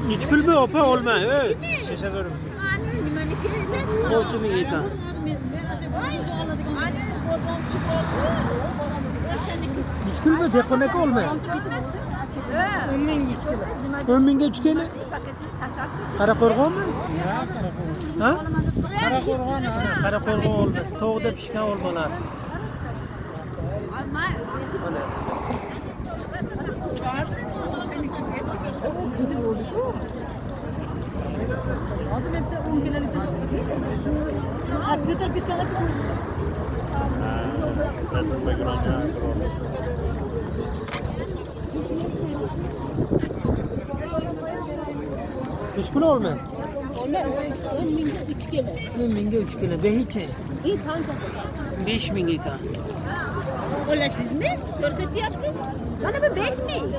Hiç pul mu opa olma. Evet. Şişe görüm. 6 ming ekan. Hiç pul mu dekoneka olma. 10 ming 3 kilo. 10 mingga 3 kilo. Qaraqo'rg'onmi? Ha, Qaraqo'rg'on. Ha? Qaraqo'rg'on, Qaraqo'rg'on olmas. Tog'da pishgan olmalar. Mana. Hozir bitta 10 kilolik ko'tarib ketganlar. Hiç pul olma. 10 mingga 3 kilo. 10 mingga 3 kilo. Behichi. İyi kanka. 5 ming ekan. Olasizmi? Ko'rsatyapsiz? Mana bu 5 ming.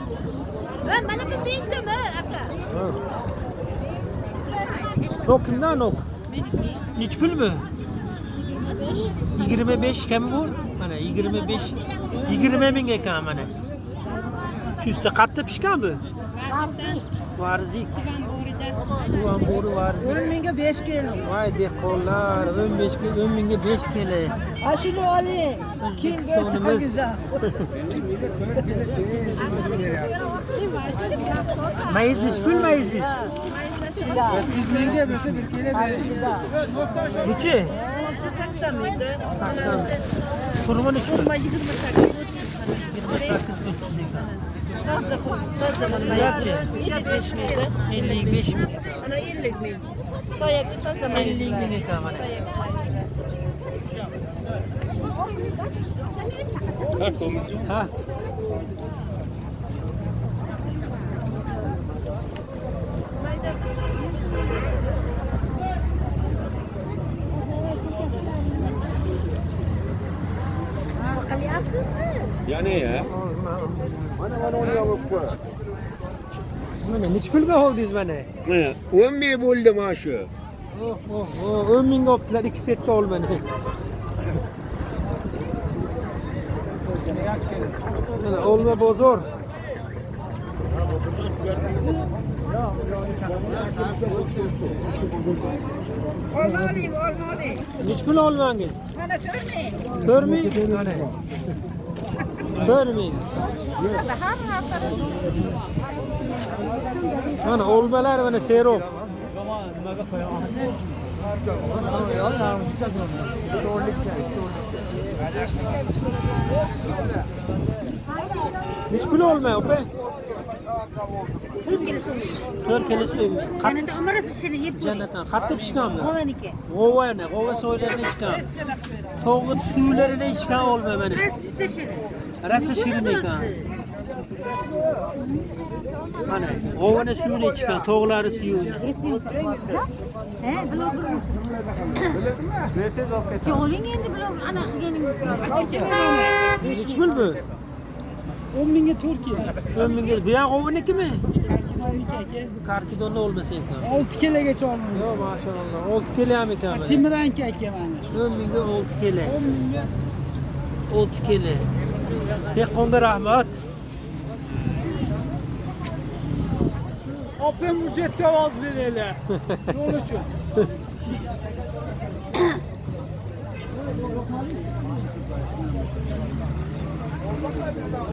Ben mana bu benzema aka. Nok kimdan nok? Hiç pul mu? 25 kim bu? Mana 25 20 ming ekan mana. Shu usta qattiq pishganmi? Varzik. Suvan bo'ri varzik. 10 mingga 5 kilo. Voy dehqonlar, 15 kilo, 10 mingga 5 kilo. Ashuni oling. Kim O'zbekistonimiz. Mayiz nechi pul mayizingiz? 100 mingga 1 kilo bering. Nechi? 80 mingda. 80. Turma nechi pul? 28. 28 ekan. Toza mana 55 mingda. 55 ming. Ana 50 ming. Soyakli toza 50 ming ekan mana. Ha. Yani ya. Mana onu yapıp koy. Mana nechi pulga oldingiz mana? 10 ming bo'ldi mana shu. Oh, 10 mingga olibdilar 2 setga ol mana. Mana olma bozor. Olmali. Nechi pul olmangiz? Mana 4 ming. 4 ming mana. 4 ming. Mana olmalar mana serop. Nechi pul olma opa? 4 kilosi. 4 kilosi olma. Janada umarasiz shuni yeb ko'ring. Jannatdan qattiq pishganmi? G'ovaniki. G'ova soylarini ichgan. To'g'it suvlarini ichgan olma mana. Rassa shuni. Rasa shirin ekan. Mana g'ovani suvini ichgan, to'g'lari suyini. He, bloger misiniz? Jo'ling endi blog ana qilganingizga. Nechi pul bu? 10 mingga 4 kilo. 10 mingga. Bu ham g'ovanikimi? Karkidonniki aka. Karkidonni olmasa ekan. 6 kilogacha olmaymiz. Yo, maşallah. 6 kilo ham ekan. Simiranki aka mana shu. 10 mingga 6 kilo. 10 mingga 6 kilo. Dehqonga rahmat. opam budjetga ovoz beraylar. Yo'l uchun.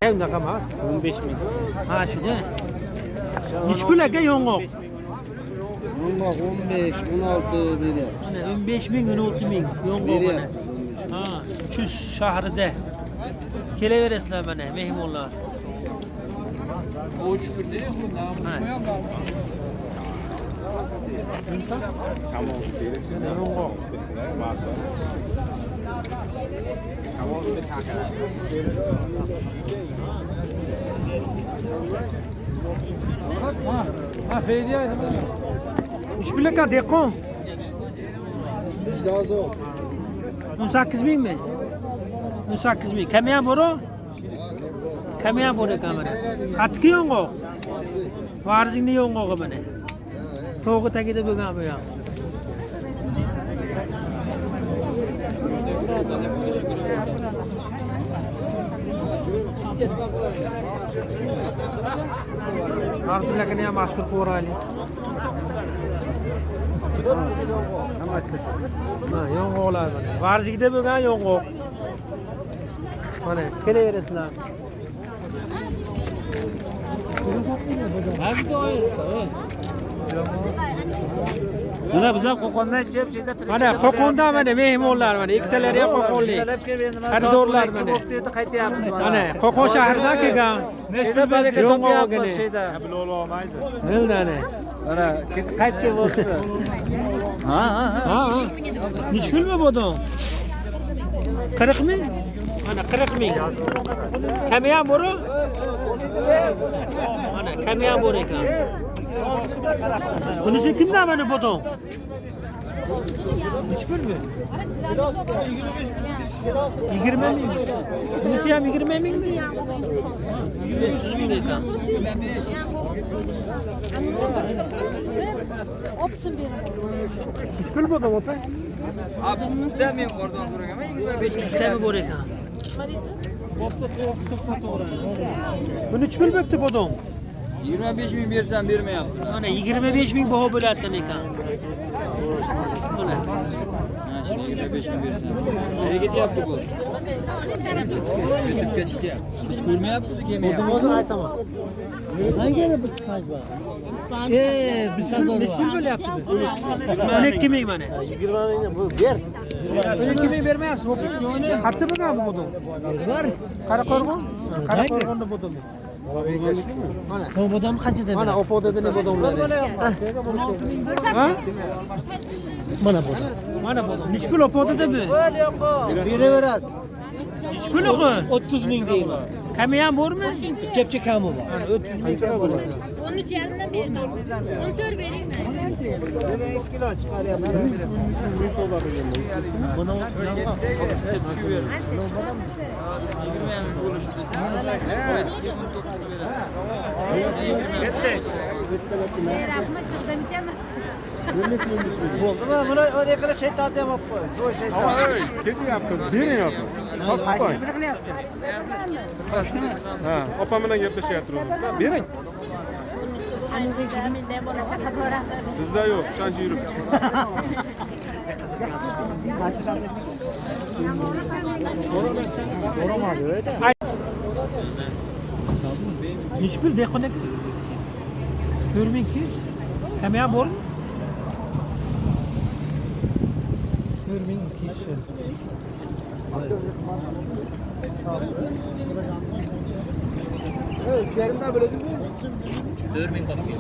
Ne unaqa emas? 15 ming. Ha, shuni. Nechi pul aka yong'oq? Yong'oq 15, 16 beryapti. Mana 15 ming, 16 ming yong'oq mana. Ha, shu shahrida. Kelaverasizlar mana mehmonlar. Hoş gördük. Ha. Inson? Tamam. Mana yong'oq. Ha, Feydiya nima? Nechi pul aka dehqon? Vijdozov. 18 mingmi? 18 ming. Kam ham bor? Kam ham bor ekan mana. Qattiq yong'oq. Varzingni yong'og'i mana. To'g'i tagida bo'lgan bu ham. Arzularını ham mashhur qilib o'raylik. Ha, yong'oqlar mana. Varzikda bo'lgan yong'oq. Mana kelaverasizlar. Mana biz ham Qo'qondan kelib şeyda Mana Qo'qonda mana mehmonlar mana ikkitalari ham Qo'qonlik. Xaridorlar mana. Qaytyapmiz. Mana Qo'qon shahridan kelgan. Şeyda baraka topyapmiz Yong'oqni. şeyda. Bildani. Mana qaytib bo'ldi. Ha. Ha. Nechi pul bu bodom? 40 ming? Mana 40 ming. Kami ham bor? Mana kami ham bor ekan. Bunisi kimdan mana bodom? Nechi pul bu? 20 ming. Bunisi ham 20 mingmi? 100 ming ekan. Nechi pul bodom opa? Ben oradan duracağım. 500 kami bor ekan. Bu nechi pul bo'pti bodom? 25 bin versem vermeyeyim. Mana 25 ming baho bo'layotgan ekan. Mana. Ha şimdi 25 bin versem. Nereye gidiyorsun bu? Götüp geçti ya. Biz kurma yaptık yemeği. Hozir aytaman. Nechi pul bo'lyapti bu? 12 ming mana. 12 ming bermayapsiz opa? Qayerda bo'lgan bu bodom? Qaraqo'rg'on? Qaraqo'rg'onda bodom. Mana. Bu bodam qanchada? Mana opoda ne bodomlari. Ha? Mana bodam. Mana bodom. Nechi pul opodada bu? Beraveradi. Nechi pul o'qi? 30 ming deyman. Kami ham bormi? Chepcha kami bor. Mana 30 ming kami bor ekan. 13 yarımdan vermem. 14 vereyim ben. Buni Rapma çıktı bitemem. bo'ldi. Buni oraya qilib şey tortyapman. Shu şey. Ketyapmiz. Bering opa. Sotib qo'ying. Ha, opam bilan gaplashyapmiz. Bering. Hani bir ne bo'lacak xabar. Bizda yo'q, shuncha yurib. Nechi pul dehqon aka? 4200. Kami ham bormi? 4200. İçerinde böyle değil mi? 4000 kapıyor.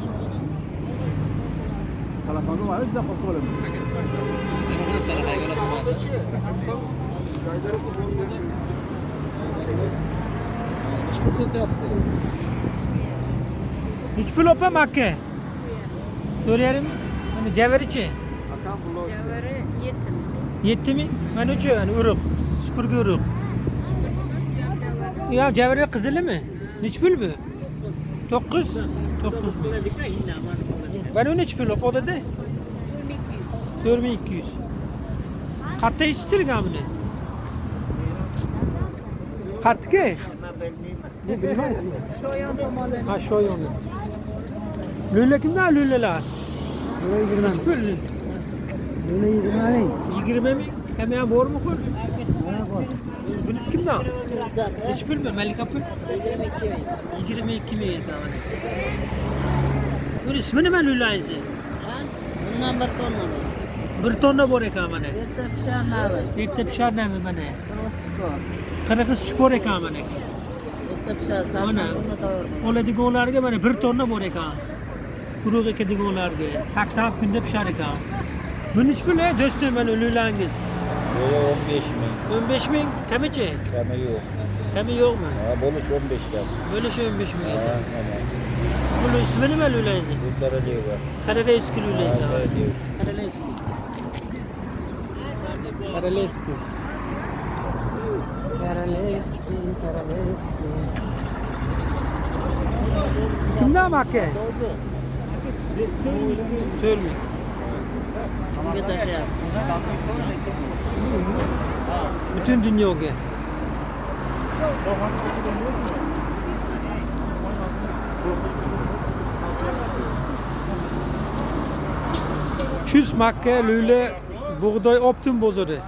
Salafanı var, bize kontrol edin. Nechi pul opa makka? Ko'ryapsizmi? Mana javarichi. Akan bulo. Javeri 7 ming. Mana uchi, mana urug', supurgi urug'. Ya javari qizilimi? Nechi pul bu? 9. 9. Mana nechi pul opodada? 4200. Qatta yetishtirgan buni? Qatga? Ne bilmaysiz? Şoyan tomalı. Ha shoyoni. Lula kimdan lulalar? Nechi pul? Buni 20 ming. 20 ming. Kami ham bormi qo'l? Bunisi kimdan? Nechi pul bu? Malika pul? 22 ming ekan mana. Buni ismi nima lulangizni? Bundan bir tonna var. 1 tonna bor ekan mana. Erta pişanlar var. Erta pisharnami mana. Burası spor. Qirg'iz chipor ekan mana. Erta pişan. Mana. Sarsan bunda doğru. Oladiganlarga mana 1 tonna bor ekan. Quruq ekadiganlarga 80 kunda pishar ekan. Bu nechi pul do'stim mana lulangiz? 15 bin. 15 ming. Kamichi? Kama yok. Kami yo'qmi? Ha, boluş 15'ten. Bo'lishi 15 ming Ha, ekan. ha. Buni ismi nima lulangizni? Bunlara ne var? Karalevski lulangiz. Karalevski. Karalevski. Karalevski. Karalevski, Karalevski. Kimdan aka? To'lmi. Bir taşı yapsın. Bütün dunyoga. Çüz Makka lüle buğday optim bozori.